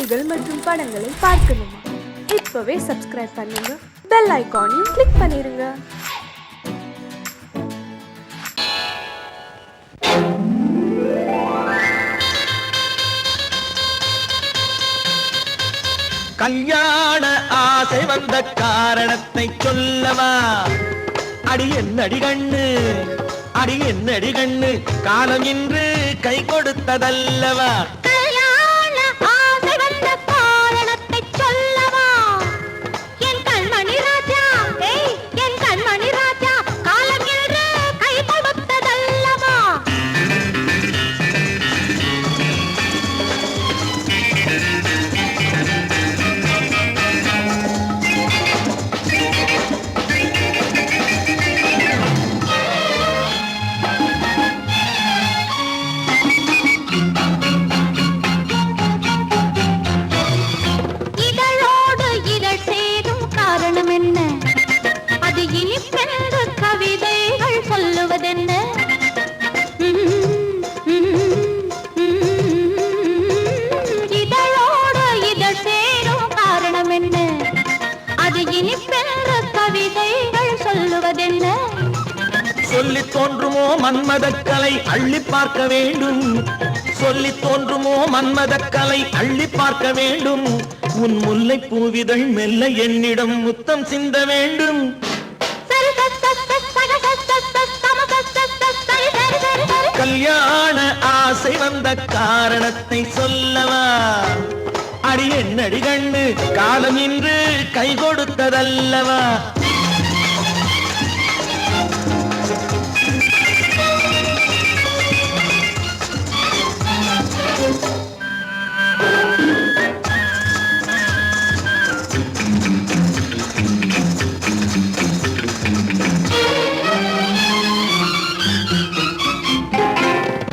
செய்திகள் மற்றும் படங்களை பார்க்கணுமா? இப்பவே சப்ஸ்கிரைப் பண்ணுங்க, பெல் ஐகானையும் கிளிக் பண்ணிருங்க. கல்யாண ஆசை வந்த காரணத்தை சொல்லவா? அடி என்னடி கண்ணு, அடி என்னடி கண்ணு, காலம் இன்று கை கொடுத்ததல்லவா? கல்யாண ஆசை வந்த காரணத்தை சொல்லவா? என் கண்மணி ராஜா, என் கண்மணி ராஜா, காலம் இன்று கை கொடுத்ததல்லவா? சொல்லி தோன்றுமோ மன்மதக்கலை அள்ளி பார்க்க வேண்டும், சொல்லி தோன்றுமோ மன்மதக்கலை அள்ளி பார்க்க வேண்டும். உன் முல்லை பூவிதழ் மெல்ல என்னிடம் முத்தம் சிந்த வேண்டும். கல்யாண ஆசை வந்த காரணத்தை சொல்லவா? அடி என்னடி கண்ணு, காலம் இன்று கை கொடுத்ததல்லவா?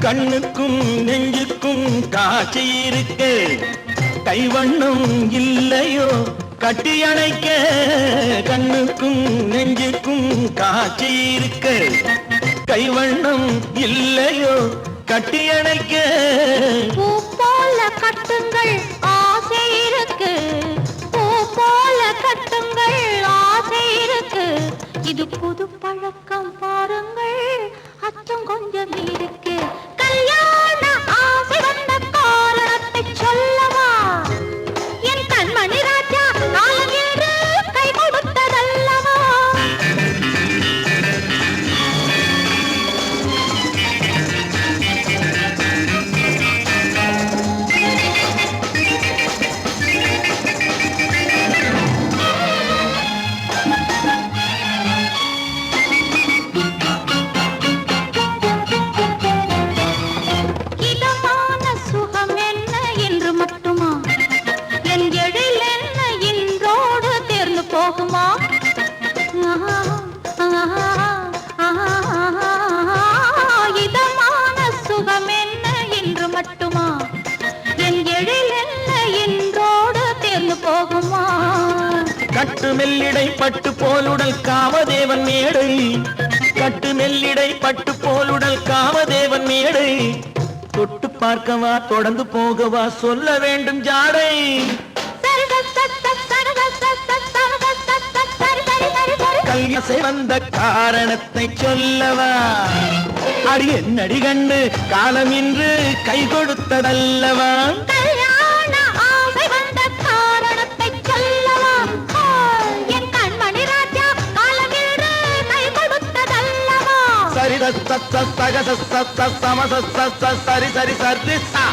கண்ணுக்கும் நெஞ்சுக்கும் காட்சி இருக்கு, கைவண்ணம் இல்லையோ கட்டி அணைக்க? கண்ணுக்கும் நெஞ்சுக்கும் காட்சி இருக்கு, கைவண்ணம் இல்லையோ கட்டி அணைக்க? பூ போல கட்டுங்கள் ஆசை இருக்கு, பூ போல கட்டுங்கள் ஆசை இருக்கு. இது புது பழக்கம் பாருங்கள், அச்சம் கொஞ்சம் இருக்கு. கல்யாண ஆசை வந்த காரணத்தை சொல்லவா? என் கண்மணி ராஜா, காலம் என்று கை கொடுத்ததல்லவா? இதமான சுகம் என்ன என்று மட்டுமா? என் எழில் என்ன என்றோடு தேர்ந்து போகுமா? கட்டு மெல்லிடை பட்டு போலுடல் காமதேவன் மேடை, கட்டு மெல்லிடை பட்டு போலுடல் காமதேவன் மேடை. தொட்டு பார்க்கவா தொடர்ந்து போகவா சொல்ல வேண்டும் ஜாடை? கல்யாசை வந்த காரணத்தை சொல்லவா? அடி என்னடி கண்டு, காலம் இன்று கை கொடுத்ததல்லவா? கல்யாண ஆசை வந்த காரணத்தை சொல்லவா? என் கண்மணி ராஜா, காலம் இன்று கை கொடுத்ததல்லவா? சரி சக சம சரி சரி சரி சா.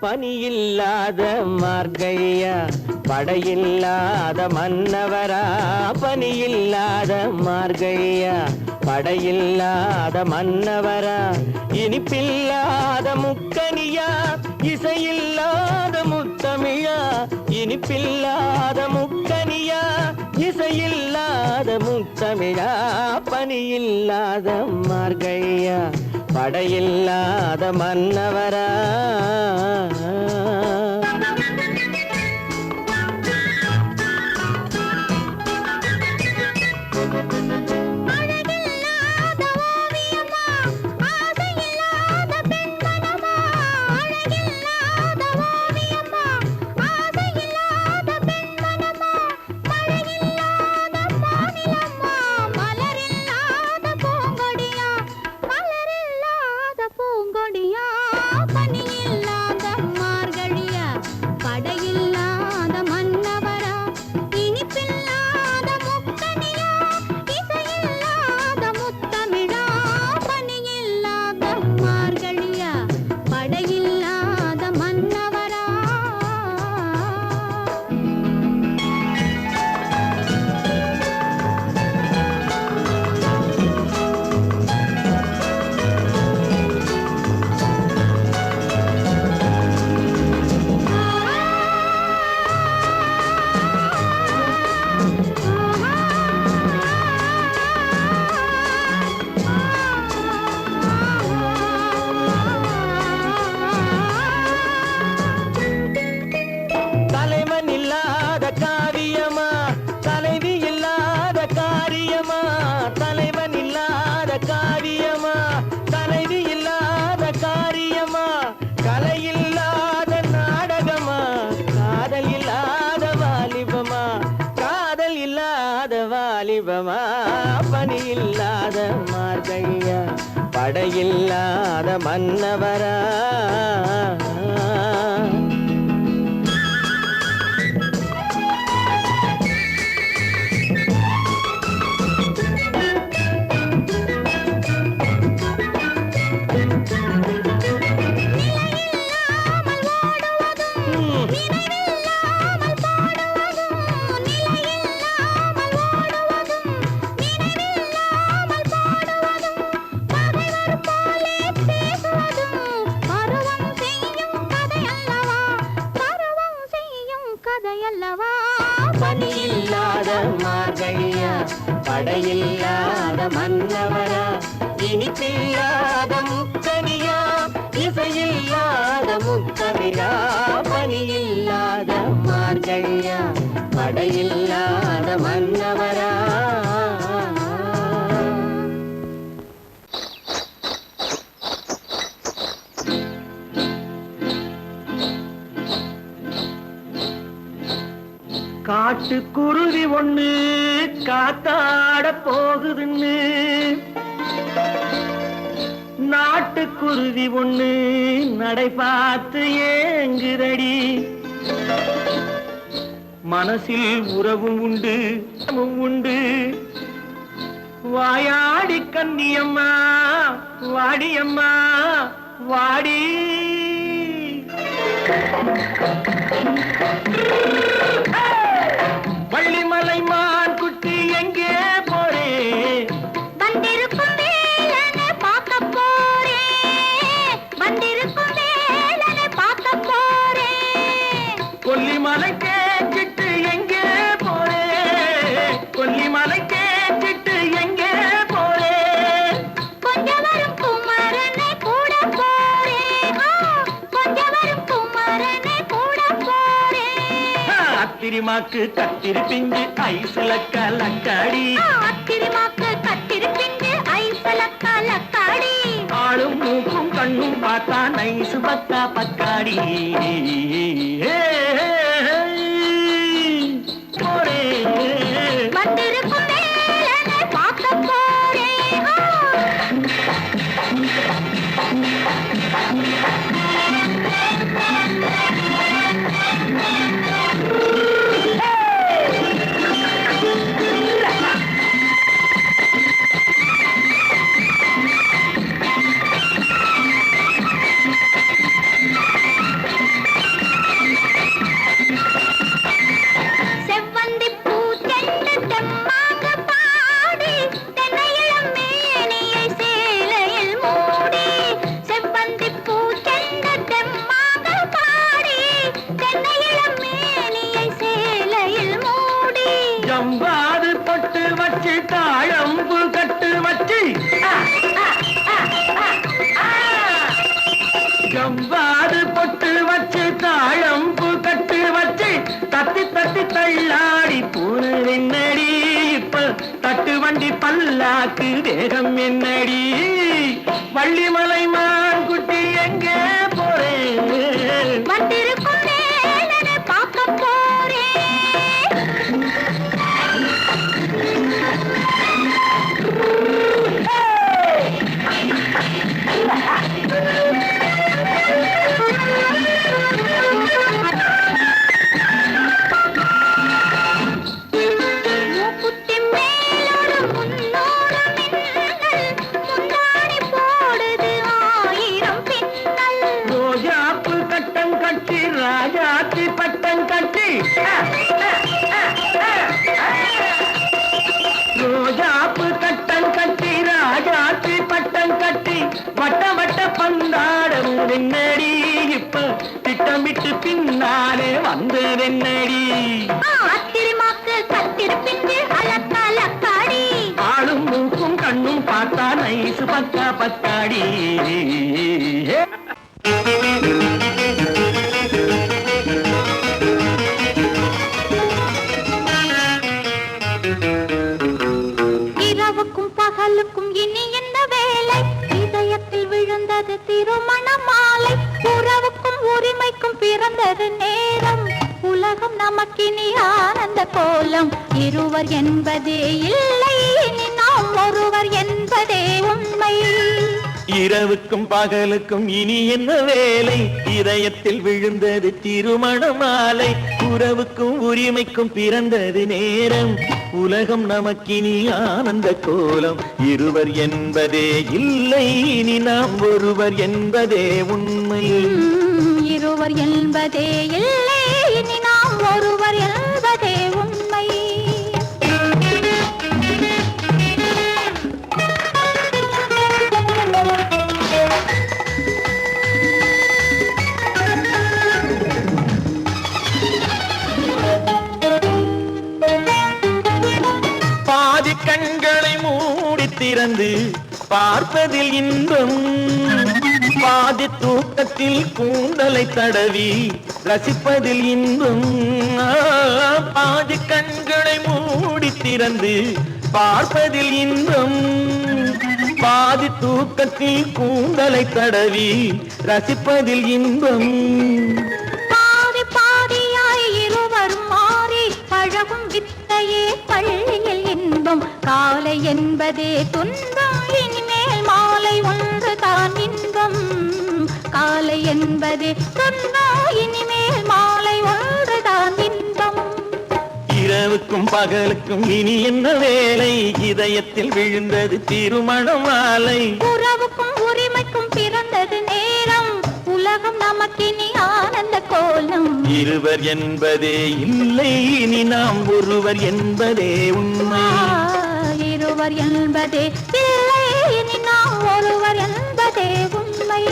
பனியில்லாத மார்கழியா, படையில்லாத மன்னவரா? பனியில்லாத மார்கழியா, படையில்லாத மன்னவரா? இனிப்பில்லாத முக்கனியா இசையில்லாத முத்தமிழா இனிப்பில்லாத முக்கனியா இசையில்லாத முத்தமிழா பனியில்லாத மார்கழியா படையில்லாத மன்னவரா பனியில்லாத மார்கழியா படையில்லாத மன்னவரா பனியில்லாத மார்கழியா படையில்லாத மன்னவரா இனிப்பில்லாத முக்கனியா இசையில்லாத முத்தமிழா பனியில்லாத மார்கழியா படையில்லாத மன்னவரா காட்டுக்குருவி ஒண்ணு காத்தாட போகுதுன்னு நாட்டுக்குருவி ஒண்ணு நடை பார்த்து ஏங்குதடி மனசில் உறவும் உண்டு உண்டு வாயாடி கன்னியம்மா வாடியம்மா வாடி வள்ளிமலை மான் குட்டி எங்கே போறே வந்திருக்கும் வேலனை பார்க்க போறேன் வந்திருக்கும் வேலனை பார்க்க போறேன் கொல்லிமலை கேட்டுட்டு எங்கே போறே கொல்லிமலை கேட்டுட்டு எங்கே போறே கொஞ்சம் வரும் குமரனை கூட போறேன் கொஞ்சம் வரும் குமரனை கூட போறேன் அத்திரிமாக்கு கத்திரி பிஞ்சு ஐசுல கலக்காடி அத்திரிமாக்கு கத்திரி பிஞ்சு ஐசுல கலக்காடி ஆளும் மூக்கும் கண்ணும் பார்த்தா நைசு பத்தா பக்காடி போறே வந்திருக்கும் வேலனை பார்க்க போறேன் செவ்வந்தி பூச்செண்டு தெம்மாக பாடி தென்னையிளம் மேனியை சேலையில் மூடி ஜவ்வாது பொட்டு வச்சு தாழம்பு கட்டு வச்சு தத்தி தத்தி தள்ளாடி போன என்னடி இப்ப தட்டு வண்டி பல்லாக்கு வேகம் என்னடி வள்ளிமலை மான் குட்டி எங்கே போறேன் வந்திருக்கும் வேலனை பார்க்க போறேன் மூக்குத்தி மேலோடு முன்னோடு மின்னல் முந்தாடி போடுது ஆயிரம் பின்னல் ரோஜாப்பு கட்டம் கட்டி ராஜாத்தி பட்டம் கட்டி ரோஜாப்பு கட்டம் கட்டி ராஜாத்தி பட்டம் கட்டி வட்ட வட்ட பந்தாடம் என்னடி இப்ப திட்டமிட்டு பின்னாலே வந்ததென்னடி ஆத்திரமாக்கு கத்திருப்பின்று அலக்காடி ஆளும் மூக்கும் கண்ணும் பார்த்தா நைசு பக்கா பக்காடி இரவுக்கும் பகலுக்கும் இனி என்ன வேலை இதயத்தில் விழுந்தது திருமண மாலை உறவுக்கும் உரிமைக்கும் பிறந்தது நேரம் உலகம் நமக்கினி ஆனந்த கோலம் இருவர் என்பதே இல்லை இனி நாம் ஒருவர் என்பதே உண்மை இரவுக்கும் பகலுக்கும் இனி என்ன வேலை இதயத்தில் விழுந்தது திருமண மாலை உறவுக்கும் உரிமைக்கும் பிறந்தது நேரம் உலகம் நமக்கினி ஆனந்த கோலம் இருவர் என்பதே இல்லை இனி நாம் ஒருவர் என்பதே உண்மை இருவர் என்பதே இல்லை இனி நாம் ஒருவர் என்பதே உண்மை பாதி கண்களை மூடி திறந்து பார்ப்பதில் இன்பம் பாதி தூக்கத்தில் கூந்தலை தடவி ரசிப்பதில் இன்பம் பாதி கண்களை மூடி திறந்து பார்ப்பதில் இன்பம் பாதி தூக்கத்தில் கூந்தலை தடவி ரசிப்பதில் இன்பம் பாதி பாதியாய் இருவர் மாறி பழகும் வித்தையே பள்ளியில் இன்பம் காலை என்பதே துன்பம் இனிமேல் மாலை ஒன்று தான் இன்பம் காலை என்பதே துன்பம் இனிமேல் மாலை ஒன்று தான் இன்பம் இரவுக்கும் பகலுக்கும் இனி என்ன வேலை இதயத்தில் விழுந்தது திருமண மாலை உறவுக்கும் உரிமைக்கும் பிறந்தது நேரம் உலகம் நமக்கினி ஆனந்த கோலம் இருவர் என்பதே இல்லை இனி நாம் ஒருவர் என்பதே உண்மை இருவர் என்பதே இல்லை இனி நாம் ஒருவர் என்பதே உண்மை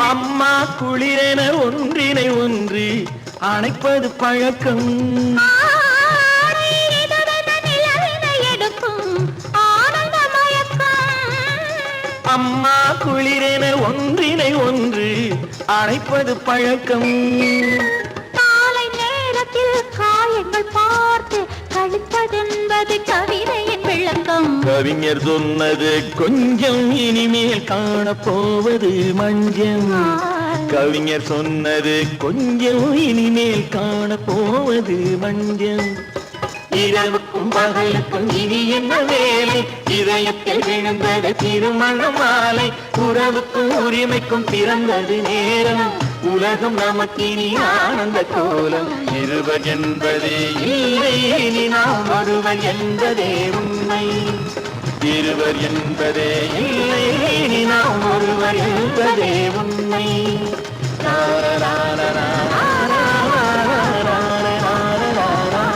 அம்மா குளிரென ஒன்றினை ஒன்று அணைப்பது பழக்கம் அம்மா குளிரென ஒன்றினை ஒன்று அணைப்பது பழக்கம் காலை நேரத்தில் காயங்கள் பார்த்து கழிப்பதென்பது கவிதையின் விளக்கம் கவிஞர் சொன்னது கொஞ்சம் இனிமேல் காணப்போவது மஞ்சம் கவிஞர் சொன்னது கொஞ்சம் இனிமேல் காணப்போவது மஞ்சம் இரவுக்கும் பகலுக்கும் இனி என்ன வேலை இதயத்தில் விழுந்தது திருமண மாலை உறவுக்கும் உரிமைக்கும் பிறந்தது நேரம் உலகம் நமக்கினி ஆனந்த கோலம் இருவர் என்பதே இல்லை இனி நாம் ஒருவர் என்பதே உண்மை இருவர் என்பதே இல்லை இனி நாம் ஒருவர் என்பதே உண்மை லா லா லா லா லா லா லா லா லா லா லா.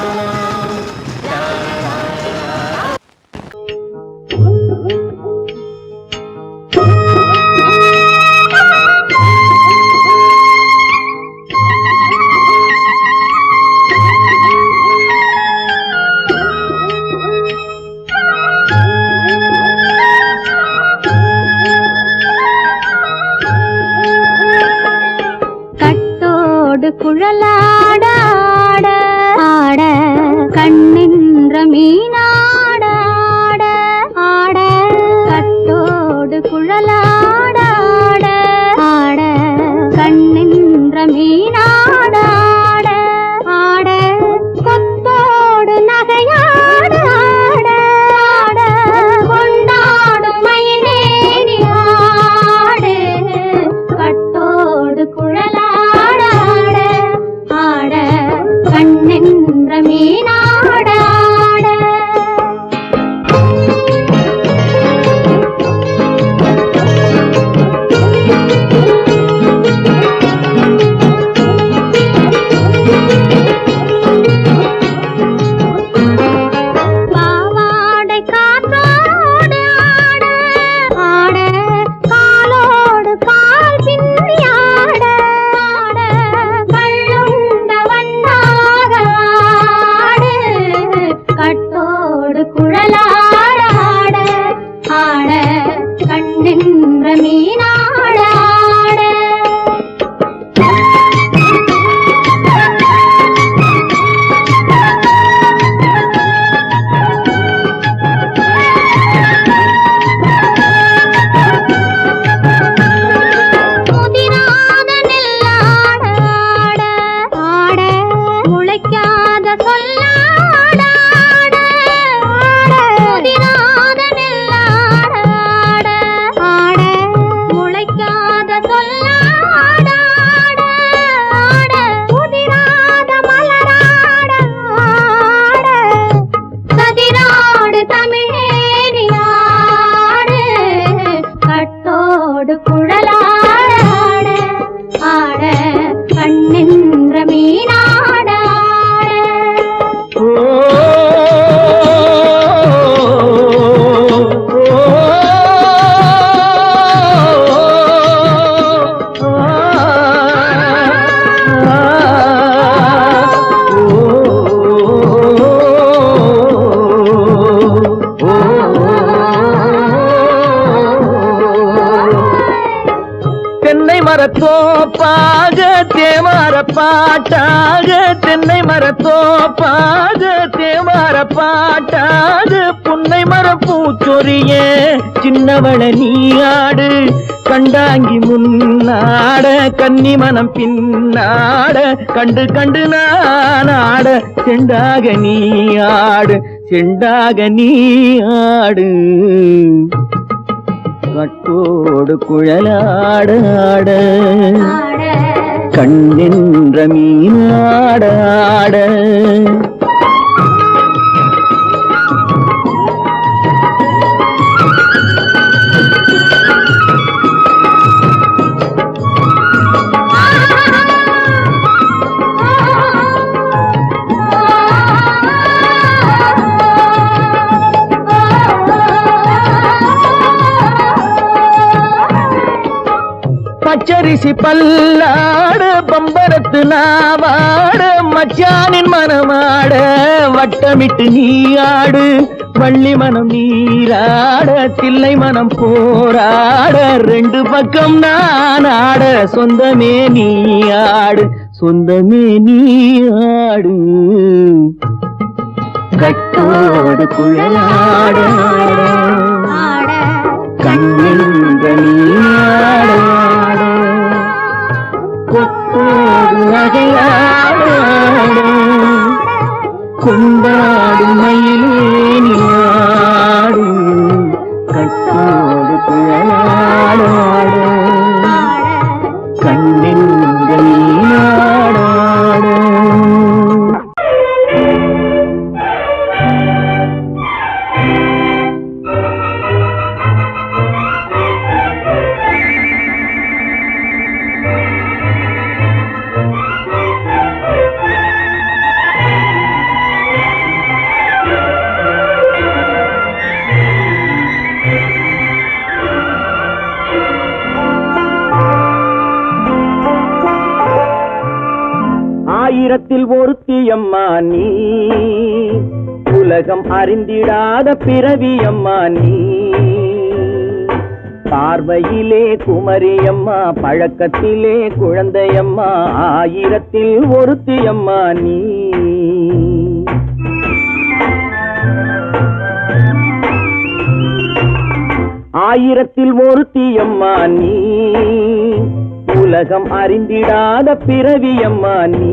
தோப்பாக தேவார பாட்டாக தென்னை மரத்தோப்பாக தேவார பாட்டாக புன்னை மர பூச்சொரிய சின்னவள நீயாடு கண்டாங்கி முன்னாட கன்னி மனம் பின்னாட கண்டு கண்டு நானாட செண்டாக நீயாடு செண்டாக நீயாடு கட்டோடு குழலாடாட கண்ணென்ற மீனாடாட பச்சரிசி பல்லாட பம்பரத்து நாவாட மச்சானின் மனமாட வட்டமிட்டு நீயாடு வள்ளி மனம் நீராட தில்லை மனம் போராட ரெண்டு பக்கம் நானாட சொந்தமே நீயாடு சொந்தமே நீயாடு கட்டோடு குழலாட கண்ணென்ற நீயாட கொத்தோடு நகையாட கொண்டாடு மயிலேனியாடு கட்டோடு குழலாட கண்ணென்ற நீயாட ஆயிரத்தில் ஒருத்தியம்மா நீ உலகம் அறிந்திடாத பிறவியம்மா நீ பார்வையிலே குமரியம்மா பழக்கத்திலே குழந்தையம்மா ஆயிரத்தில் ஒருத்தியம்மா நீ ஆயிரத்தில் ஒருத்தியம்மா நீ உலகம் அறிந்திடாத பிறவியம்மா நீ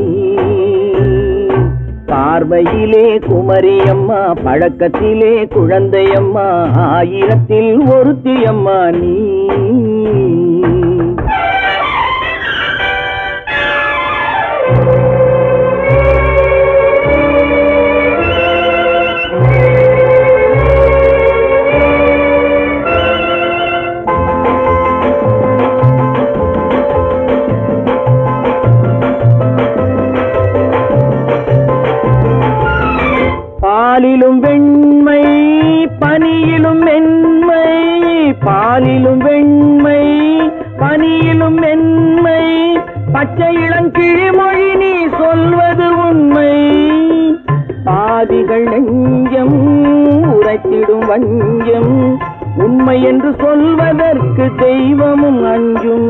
பார்வையிலே குமரியம்மா பழக்கத்திலே குழந்தையம்மா ஆயிரத்தில் ஒருத்தியம்மா நீ பாலிலும் வெண்மை பனியிலும் மென்மை பாலிலும் வெண்மை பனியிலும் மென்மை பச்சை இளங்கிழிமொழி நீ சொல்வது உண்மை பாதிகள் நெஞ்சம் உரைத்திடும் வஞ்சம் உண்மை என்று சொல்வதற்கு தெய்வமும் அஞ்சும்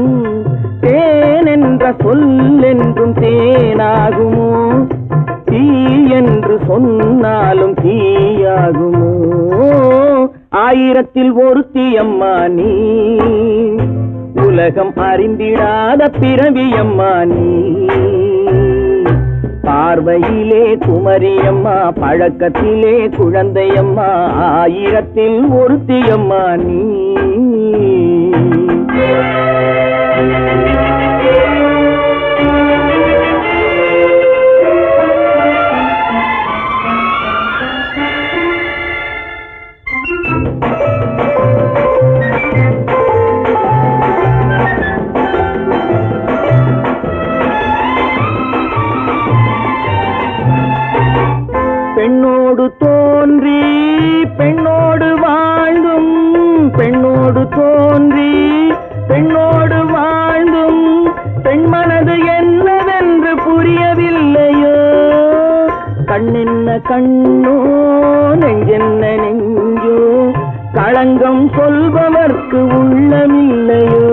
தேன் என்ற சொல்லென்றும் தேனாகுமோ தீ என்று சொன்னாலும் தீயாகுமோ ஆயிரத்தில் ஒருத்தியம்மா நீ உலகம் அறிந்திடாத பிறவியம்மா நீ பார்வையிலே குமரியம்மா பழக்கத்திலே குழந்தையம்மா ஆயிரத்தில் ஒருத்தியம்மா நீ பெண்ணோடு தோன்றி பெண்ணோடு வாழ்ந்தும் பெண்ணோடு தோன்றி பெண்ணோடு வாழ்ந்தும் பெண்மனது என்னவென்று புரியவில்லையோ கண்ணென்ன கண்ணோ நெஞ்சென்ன நெஞ்சோ களங்கம் சொல்பவர்க்கு உள்ளமில்லையோ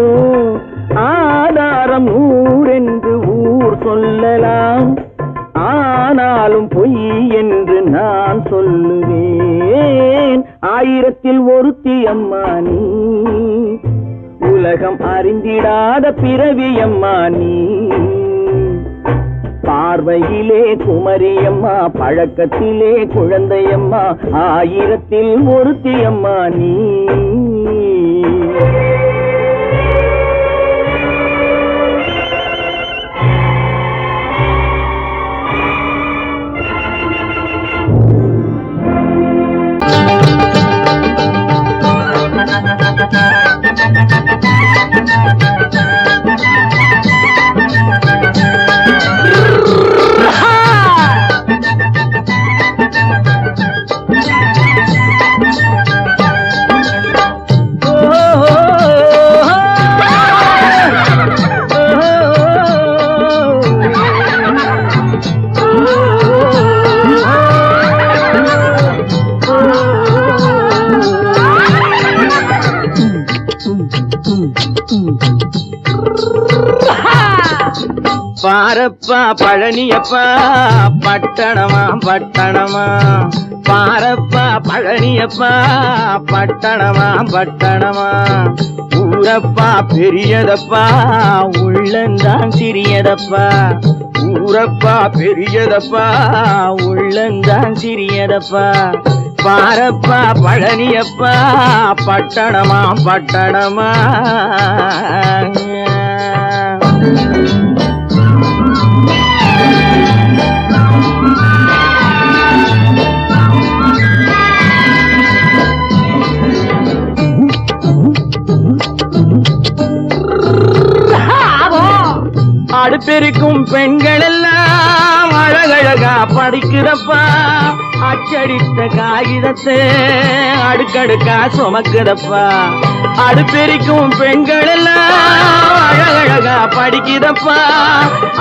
ஆதார ஆயிரம் நூறென்று ஊர் சொல்லலாம், ஆனாலும் பொய் என்று நான் சொல்லுவேன். ஆயிரத்தில் ஒருத்தி அம்மா நீ, உலகம் அறிந்திடாத பிறவி அம்மா நீ. பார்வையிலே குமரியம்மா, பழக்கத்திலே குழந்தையம்மா, ஆயிரத்தில் ஒருத்தி அம்மா நீ. பாரப்பா பழனியப்பா பட்டணமா பட்டணமா, பாரப்பா பழனியப்பா பட்டணமா பட்டணமா. ஊரப்பா பெரியதப்பா உள்ளந்தான் சிறியதப்பா, ஊரப்பா பெரியதப்பா உள்ளந்தான் சிறியதப்பா. பாரப்பா பழனியப்பா பட்டணமா பட்டணமா. அடுப்பெருக்கும் பெண்கள் எல்லாம் அழகழகா படிக்கிறப்பா, அச்சடித்த காகிதத்தை அடுக்கடுக்கா சுமக்குதப்பா. அடுப்பெருக்கும் பெண்கள் எல்லாம் அழகழகா படிக்கிறப்பா,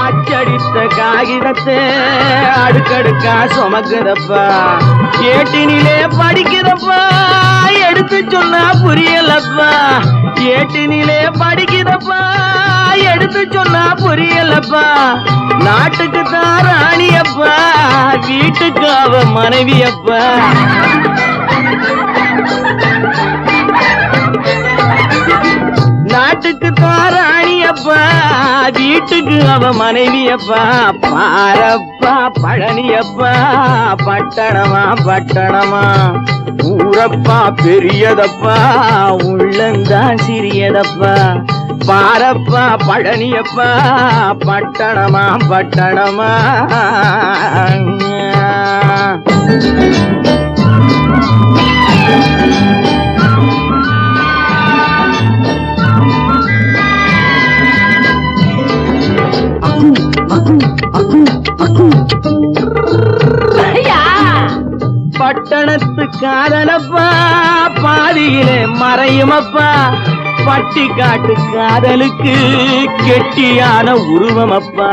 அச்சடித்த காகிதத்தை அடுக்கடுக்கா சுமக்குதப்பா. ஏட்டினிலே படிக்கிறப்பா, எடுத்து சொன்னா புரியலப்பா. ஏட்டினிலே படிக்கிறப்பா, எடுத்து சொன்னா புரியலப்பா. நாட்டுக்கு தான் ராணியப்பா, வீட்டுக்கு அவ மனைவியப்பா. நாட்டுக்கு தான் ராணியப்பா, வீட்டுக்கு அவ மனைவியப்பா. பாரப்பா பழனியப்பா பட்டணமா பட்டணமா. ஊரப்பா பெரியதப்பா உள்ளந்தான் சிறியதப்பா. பாரப்பா பழனியப்பா பட்டணமா பட்டணமா. பட்டணத்து காதலப்பா பாதியிலே மறையுமப்பா. பட்டி காட்டு காதலுக்கு கெட்டியான உருவமப்பா.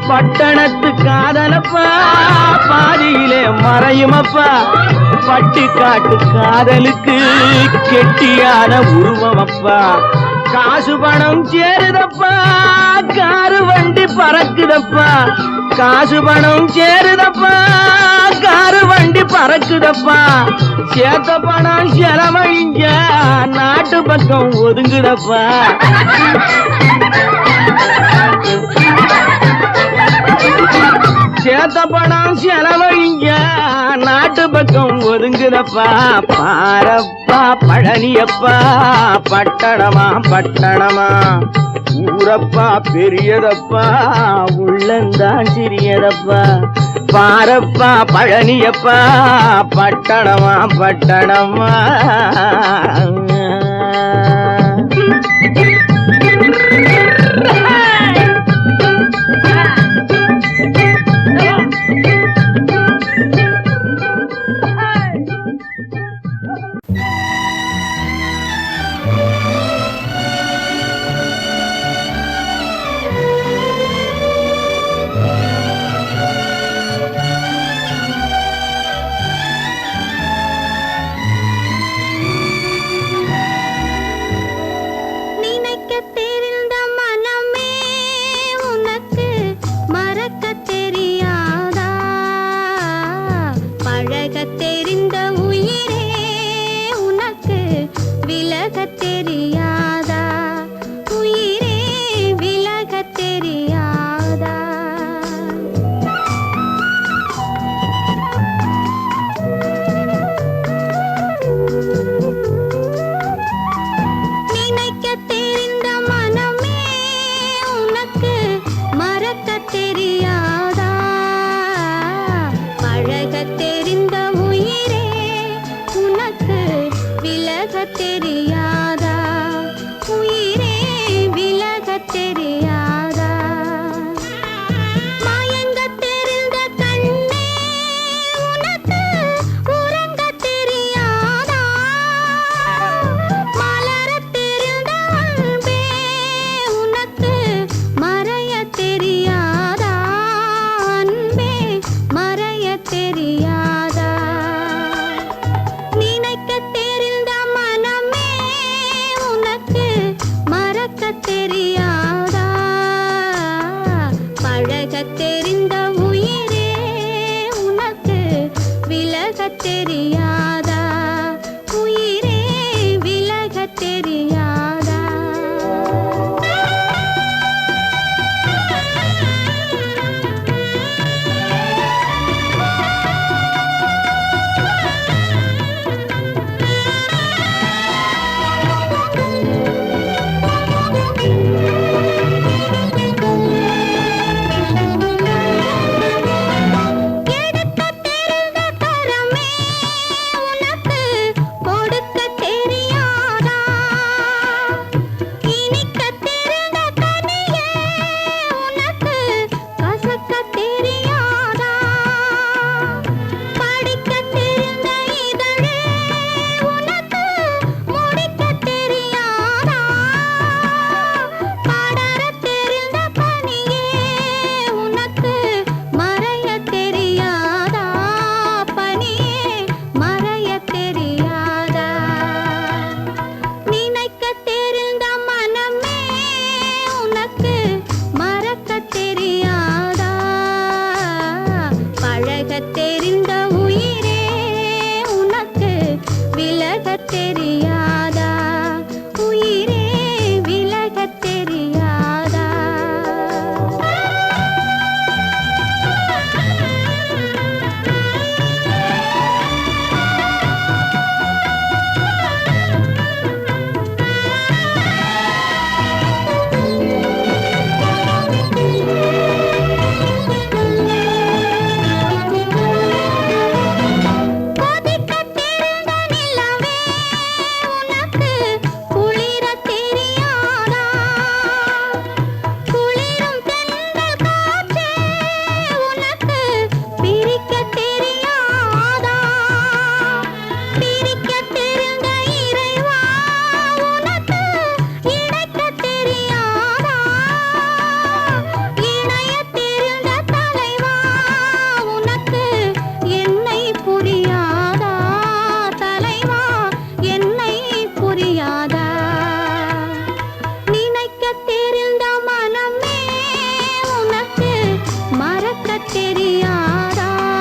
பட்டணத்து காதலப்பா பாதியிலே மறையுமப்பா. பட்டி காட்டு காதலுக்கு கெட்டியான உருவமப்பா. காசு பணம் சேருதப்பா, காரு வண்டி பறக்குதப்பா. காசு பணம் சேருதப்பா, காரு வண்டி பறக்குதப்பா. சேத்த பணம் செலவழிஞ்ச நாட்டு பக்கம் ஒதுங்குதப்பா. சேத்த பணம் செலவழிஞ்ச நாட்டு பக்கம் ஒதுங்குதப்பா. பாரப்பா பழனியப்பா பட்டணமா பட்டணமா. ஊரப்பா பெரியதப்பா உள்ளந்தான் சிறியதப்பா. பாரப்பா பழனியப்பா பட்டணமா பட்டணமா. தெரியாதா உயிரே விலக தெரியாதா தெரியாதா உயிரே விலக தெரியாதா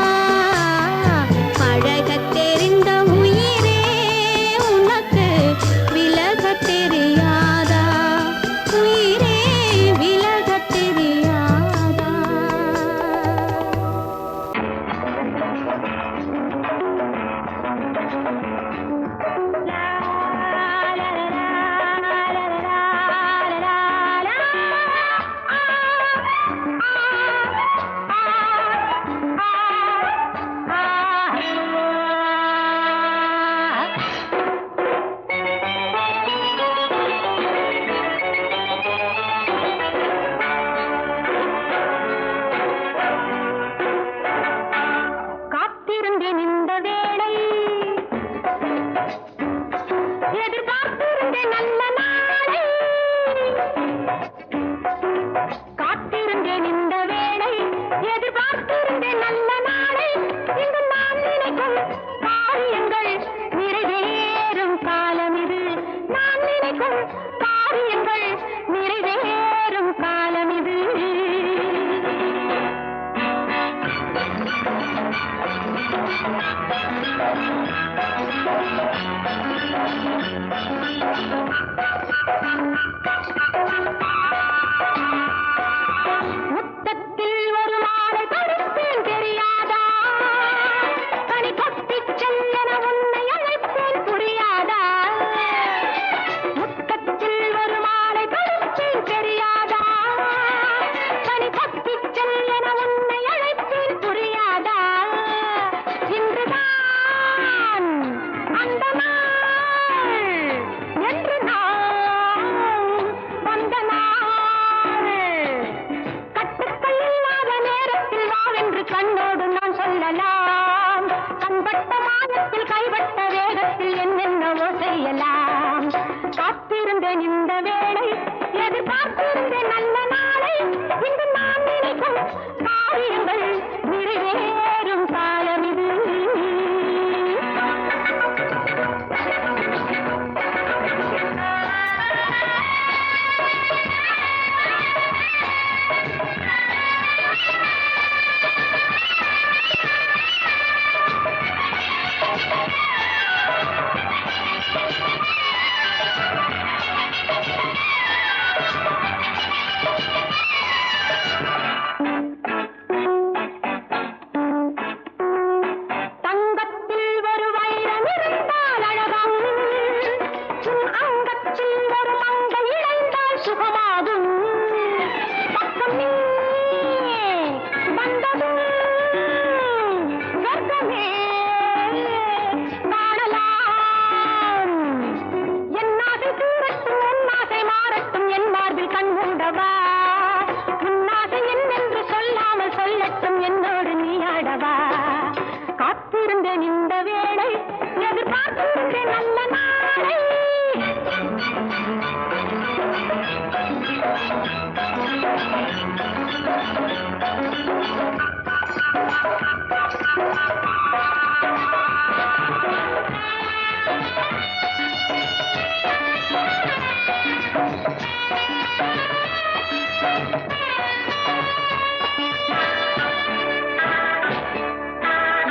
தெரியாதா பழக தெரிந்த உயிரே உனக்கு விலக தெரியாதா உயிரே விலக தெரியாதா பார்க்கின்ற நல்ல நாளை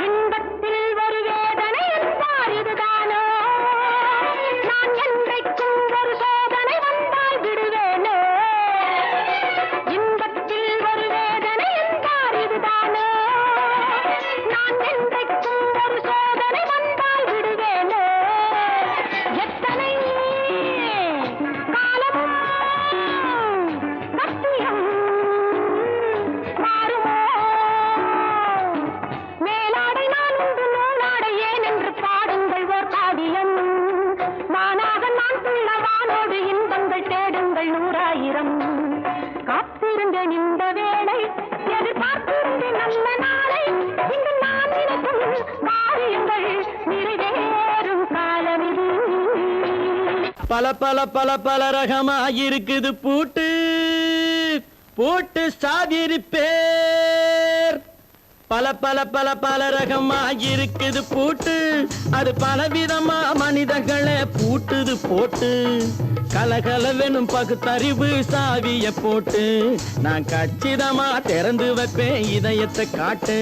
இன்பத்தில் ஒரு வேதனை என்பார் இதுதானோ நான் என்றைக்கும் ஒரு சோதனை வந்தால் விடுவேனோ இன்பத்தில் ஒரு வேதனை என்பார் இதுதானோ நான் என்றைக்கும் ஒரு சோதனை வந்தால் விடுவேனோ எத்தனை காலமும் சத்தியம் மாறுமோ மேலாடை நான் உண்டு நூலாடை ஏன் என்று பாடுங்கள் ஓர் காவியம் நானாக நான் துள்ளவானோடு இன்பங்கள் தேடுங்கள் 100,000 காத்திருந்தேன் இந்த வேளை எதிர்பார்த்திருந்தேன் நல்ல நாளை இங்கு நான் நினைக்கும் காரியங்கள் நிறைவேறும் காலம் இது பல பல பல பல ரகமா இருக்குது பூட்டு பூட்டு சாதிரி பேர் பல பல பல பல ரகமா இருக்குது பூட்டு அது பலவிதமா மனிதர்களை பூட்டுது போட்டு கலகலவெனும் பகுத்தறிவு சாவிய போட்டு நான் கச்சிதமா திறந்து வைப்பேன் இதயத்தை காட்டு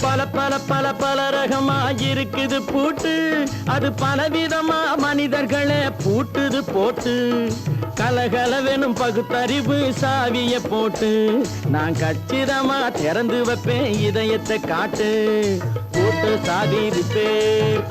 பல பல பல பல ரகமா இருக்குது பூட்டு அது பலவிதமா மனிதர்களை பூட்டுது போட்டு கலகலவெனும் பகுத்தறிவு சாவிய போட்டு நான் கச்சிதமா திறந்து வைப்பேன் இதயத்தை காட்டு பூட்டு சாதி பேர்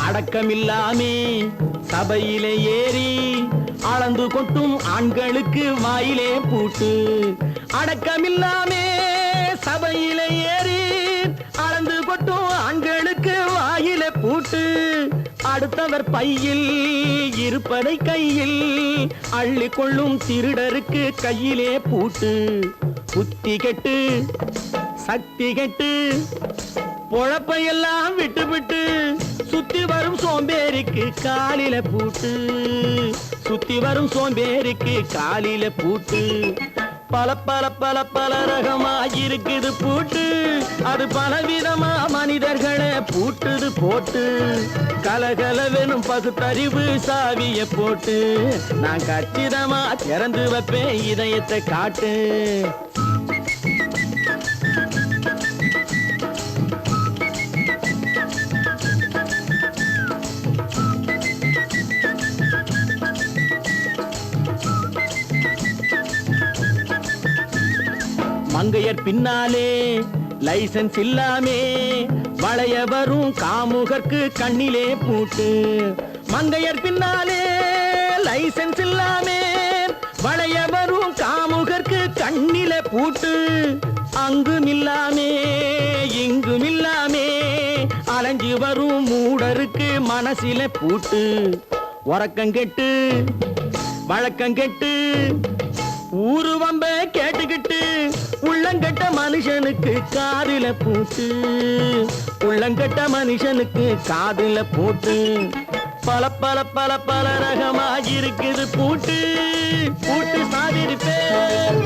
அடக்கமில்லாமே சபையிலே ஏறி அளந்து கொட்டும் ஆண்களுக்கு வாயிலே பூட்டு அடக்கமில்லாமே சபையிலே ஏறி அளந்து கொட்டும் ஆண்களுக்கு வாயிலே பூட்டு அடுத்தவர் பையில் இருப்பதை கையில் அள்ளி கொள்ளும் திருடருக்கு கையிலே பூட்டு புத்தி கெட்டு சக்தி கெட்டு பொழப்பையெல்லாம் விட்டு விட்டு சுத்தி வரும் சோம்பேறிக்கு காலில பூட்டு சுத்தி வரும் சோம்பேறிக்கு காலில பூட்டு பல பல பல பல ரகமா இருக்குது பூட்டு அது பலவிதமா மனிதர்களை பூட்டுது போட்டு கலகலவெனும் பகுத்தறிவு சாவிய போட்டு நான் கச்சிதமா திறந்து வைப்பேன் இதயத்தை காட்டு மங்கையர் பின்னாலே லைசன்ஸ் இல்லாமே வளைய வரும் காமுகர்க்கு கண்ணிலே பூட்டு மங்கையர் பின்னாலே லைசன்ஸ் இல்லாமே வளைய வரும் காமுகர்க்கு கண்ணிலே பூட்டு அங்கும் இல்லாமே இங்கும் இல்லாமே அலைஞ்சு வரும் மூடருக்கு மனசில பூட்டு உறக்கங்கெட்டு வழக்கங்கெட்டு ஊரு வம்ப கேட்டுக்கிட்டு உள்ளங்கட்ட மனுஷனுக்கு காதில பூட்டு உள்ளங்கட்ட மனுஷனுக்கு காதில போட்டு பல பல பல பல ரகமா இருக்குது பூட்டு பூட்டு சாதிரி பேர்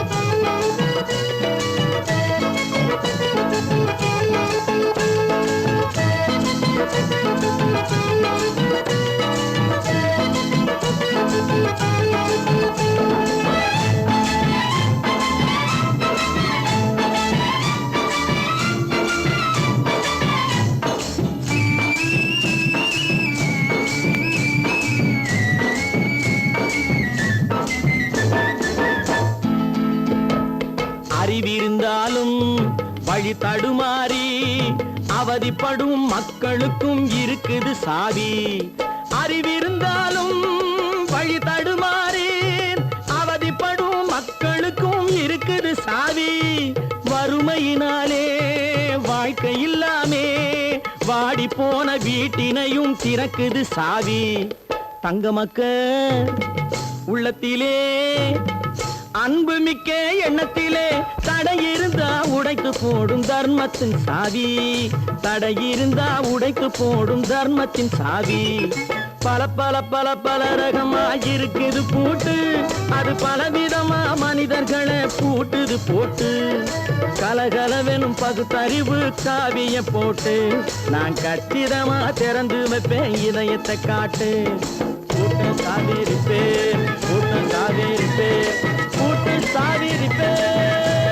வழி தடுமாறி அவதிப்படும் மக்களுக்கும் இருக்குது சாவி. அறிவிருந்தாலும் வழி தடுமாறி அவதிப்படும் மக்களுக்கும் இருக்குது சாவி. வறுமையினாலே வாழ்க்கை இல்லாமே வாடி போன வீட்டினையும் திறக்குது சாவி. தங்க மக்க உள்ளத்திலே அன்பு மிக்க எண்ணத்திலே தடையிருந்தா உடைத்து போடும் தர்மத்தின் சாவி. தடையிருந்தா உடைத்து போடும் தர்மத்தின் சாவி. பல பல பல பல ரகமாயிருக்குது பூட்டு, அது பலவிதமா மனிதர்களை பூட்டுது போட்டு. கலகலவெனும் பகுத்தறிவு காவிய போட்டு நான் கச்சிதமா திறந்து வைப்பேன் இதயத்தை காட்டு. கூட்டம் சாவிருப்பேன், கூட்டம் சாவிருப்பேன், கூட்டம் சாவிருப்பேன்.